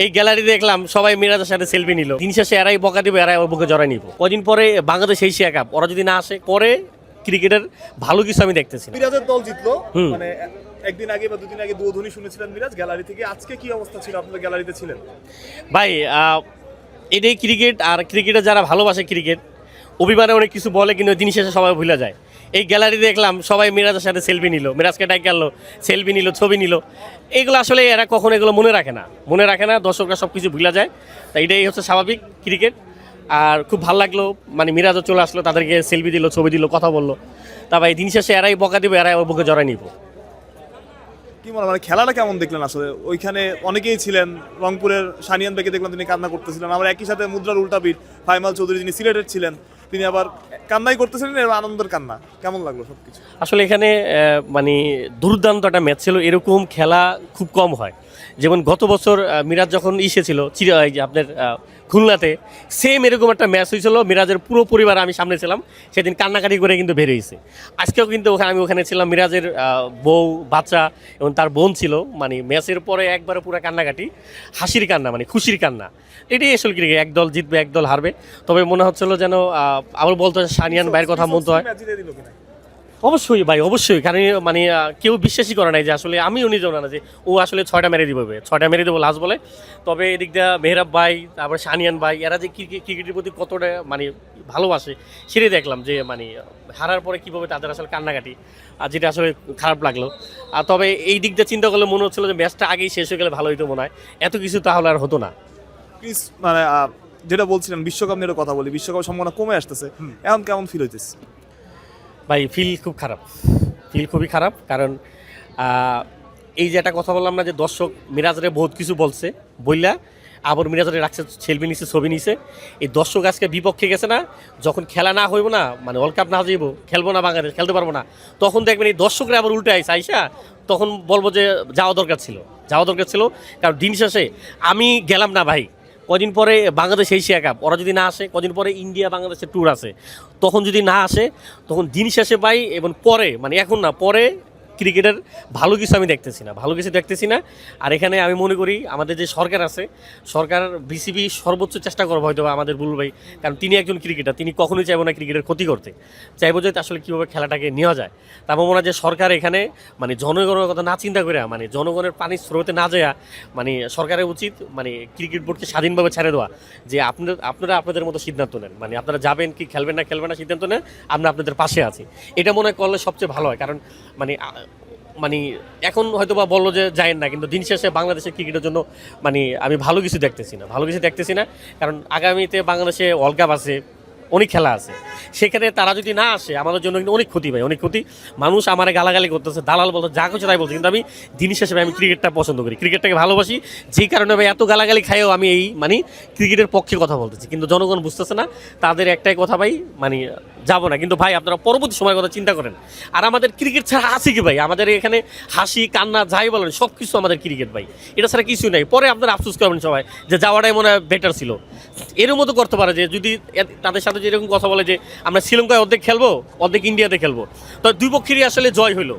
এই গ্যালারি দেখলাম সবাই মিরাজের সাথে সেলফি নিল। দিন শেষে এরাই বকা দিবে, এরাই ওর বুকে জড়াই নিব। কদিন পরে বাংলাদেশ এশিয়া কাপ, ওরা যদি না আসে পরে ক্রিকেটের ভালো কিছু আমি দেখতেছি না। মিরাজের দল জিতলো, মানে একদিন আগে বা দুদিন আগে দুধনি শুনেছিলেন মিরাজ গ্যালারি থেকে। আজকে কি অবস্থা ছিল? আপনারা গ্যালারিতে ছিলেন ভাই এটাই ক্রিকেট, আর ক্রিকেটে যারা ভালোবাসে ক্রিকেট অভিমানে অনেক কিছু বলে, কিন্তু দিন শেষে সবাই ভুলে যায়। এই গ্যালারি দেখলাম সবাই মিরাজের সাথে সেলফি নিল, মিরাজকে ডাকে আনলো, সেলফি নিল, ছবি নিল। এগুলো আসলে এরা কখনো এগুলো মনে রাখে না, দর্শকরা সব কিছু ভুলে যায়। তাই এটাই হচ্ছে স্বাভাবিক ক্রিকেট। আর খুব ভালো লাগলো, মানে মিরাজও চলে আসলো, তাদেরকে সেলফি দিল, ছবি দিল, কথা বললো। তারপর এই দিন শেষে এরাই বকা দিবে, এরাই ওর বুকে জড়াই নিব। কি মনে মানে খেলাটা কেমন দেখলেন? আসলে ওইখানে অনেকেই ছিলেন। রংপুরের সানিয়ান বেকে দেখলাম তিনি কান্না করতেছিলেন। আবার একই সাথে মুদ্রার উল্টাপিঠ ফাইমাল চৌধুরী, যিনি সিলেটের ছিলেন, তিনি আবার কান্নাই করতেছিলেন, এবার আনন্দের কান্না। কেমন লাগলো সবকিছু? আসলে এখানে মানে দুর্দান্ত একটা ম্যাচ ছিল। এরকম খেলা খুব কম হয়। যেমন গত বছর মিরাজ যখন ছিল আপনার খুলনাতে, সেম এরকম একটা ম্যাচ হয়েছিল। মিরাজের পুরো পরিবার আমি সামনে ছিলাম, সেদিন কান্নাকাটি করে কিন্তু বেরিয়েছে। আজকেও কিন্তু আমি ওখানে ছিলাম, মিরাজের বউ, বাচ্চা এবং তার বোন ছিল। মানে ম্যাচের পরে একবারে পুরো কান্নাকাটি, হাসির কান্না, মানে খুশির কান্না। এটাই আসলে ক্রিকেট, একদল জিতবে একদল হারবে। তবে মনে হচ্ছিল যেন আবার বলতো সানিয়ান ভাইয়ের কথা মনতে হয়। অবশ্যই ভাই, অবশ্যই। কারণ মানে কেউ বিশ্বাসই করে নাই যে আসলে আমি নিজেও না যে ও আসলে 6টা মেরে দেবো লাস্ট বলে। তবে এদিক দিয়ে মেহরাব ভাই, তারপরে সানিয়ান ভাই, এরা যে ক্রিকেটের প্রতি কতটা মানে ভালোবাসে সেটাই দেখলাম। যে মানে হারার পরে কীভাবে তাদের আসলে কান্নাকাটি, আর যেটা আসলে খারাপ লাগলো। আর তবে এই দিক দিয়ে চিন্তা করলে মনে হচ্ছিলো যে ম্যাচটা আগেই শেষ হয়ে গেলে ভালো হতো মনে হয়। এত কিছু তাহলে আর হতো না। প্লিজ মানে যেটা বলছিলেন বিশ্বকাপ নিয়ে কথা বলি, বিশ্বকাপের সম্ভাবনা কমে আসতেছে, এখন কেমন ফিল হইতেছে? ভাই ফিল খুবই খারাপ। কারণ এই যে একটা কথা বললাম না যে দর্শক মিরাজরে বহুত কিছু বলছে, বললা আবার মিরাজরে রাখছে, সেলফি নিছে, ছবি নিছে। এই দর্শক আজকে বিপক্ষে গেছে না, যখন খেলা না হইব না, মানে ওয়ার্ল্ড কাপ না যাইব, খেলবো না বাংলাদেশ, খেলতে পারবো না, তখন দেখবেন এই দর্শকরা আবার উল্টে আইসা তখন বলবো যে যাওয়া দরকার ছিল। কারণ দিন শেষে আমি গেলাম না ভাই, কদিন পরে বাংলাদেশ এশিয়া কাপ, ওরা যদি না আসে, কদিন পরে ইন্ডিয়া বাংলাদেশের ট্যুর আছে, তখন যদি না আসে, তখন দিন শেষে পাই এবং পরে, মানে এখন না, পরে ক্রিকেটের ভালো কিছু আমি দেখতেছি না। আর এখানে আমি মনে করি আমাদের যে সরকার আছে, সরকার বিসিবি সর্বোচ্চ চেষ্টা করবো হয়তো আমাদের বুলবুল ভাই, কারণ তিনি একজন ক্রিকেটার, তিনি কখনোই চাইবো না ক্রিকেটের ক্ষতি করতে, চাইবো যে আসলে কীভাবে খেলাটাকে নেওয়া যায়। তারপর মনে হয় যে সরকার এখানে মানে জনগণের কথা না চিন্তা করে, মানে জনগণের পানির স্রোতে না যায়, মানে সরকারের উচিত মানে ক্রিকেট বোর্ডকে স্বাধীনভাবে ছেড়ে দেওয়া, যে আপনারা আপনাদের মতো সিদ্ধান্ত নেন, মানে আপনারা যাবেন কি খেলবেন না সিদ্ধান্ত নেন, আমরা আপনাদের পাশে আছি। এটা মনে হয় করলে সবচেয়ে ভালো হয়। কারণ মানে এখন হয়তো বা বললো যে যায়েন না, কিন্তু দিন শেষে বাংলাদেশের ক্রিকেটের জন্য মানে আমি ভালো কিছু দেখতেছি না। কারণ আগামীতে বাংলাদেশে ওয়ার্ল্ড কাপ আছে, অনেক খেলা আছে, সেখানে তারা যদি না আসে আমাদের জন্য কিন্তু অনেক ক্ষতি। মানুষ আমার গালাগালি করতেছে, দালাল বলতে, যা কিছু তাই বলছে, কিন্তু আমি দিন শেষে আমি ক্রিকেটটা পছন্দ করি, ক্রিকেটটাকে ভালোবাসি। যেই কারণে ভাই এত গালাগালি খাইও আমি এই মানে ক্রিকেটের পক্ষে কথা বলতেছি, কিন্তু জনগণ বুঝতেছে না। তাদের একটাই কথা ভাই, মানে যাবো না। কিন্তু ভাই আপনারা পরবর্তী সময়ের কথা চিন্তা করেন। আর আমাদের ক্রিকেট ছাড়া আছে কি ভাই? আমাদের এখানে হাসি কান্না যাই বলেন সব কিছু আমাদের ক্রিকেট ভাই, এটা ছাড়া কিছুই নাই। পরে আপনারা আফসোস করবেন সবাই যে যাওয়াটাই মনে হয় বেটার ছিল। এরও মতো করতে পারে যে যদি তাদের সাথে যেরকম কথা বলে যে আমরা শ্রীলঙ্কায় অর্ধেক খেলবো, অর্ধেক ইন্ডিয়াতে খেলবো, তো দুই পক্ষেরই আসলে জয় হলো,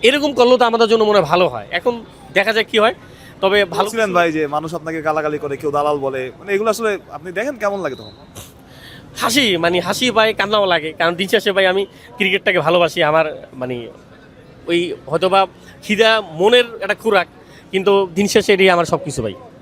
এরকম করলেও তো আমাদের জন্য মনে হয় ভালো হয়। এখন দেখা যাক কি হয়। তবে ভালো ছিলেন ভাই যে মানুষ আপনাকে গালাগালি করে, কেউ দালাল বলে, মানে এগুলো আসলে আপনি দেখেন কেমন লাগে তখন? হাসি ভাই, কান্নাও লাগে। কারণ দিন শেষে ভাই আমি ক্রিকেটটাকে ভালোবাসি। আমার মানে ওই হয়তোবা খিদা মনের একটা খোরাক, কিন্তু দিন শেষে এটাই আমার সব কিছু ভাই।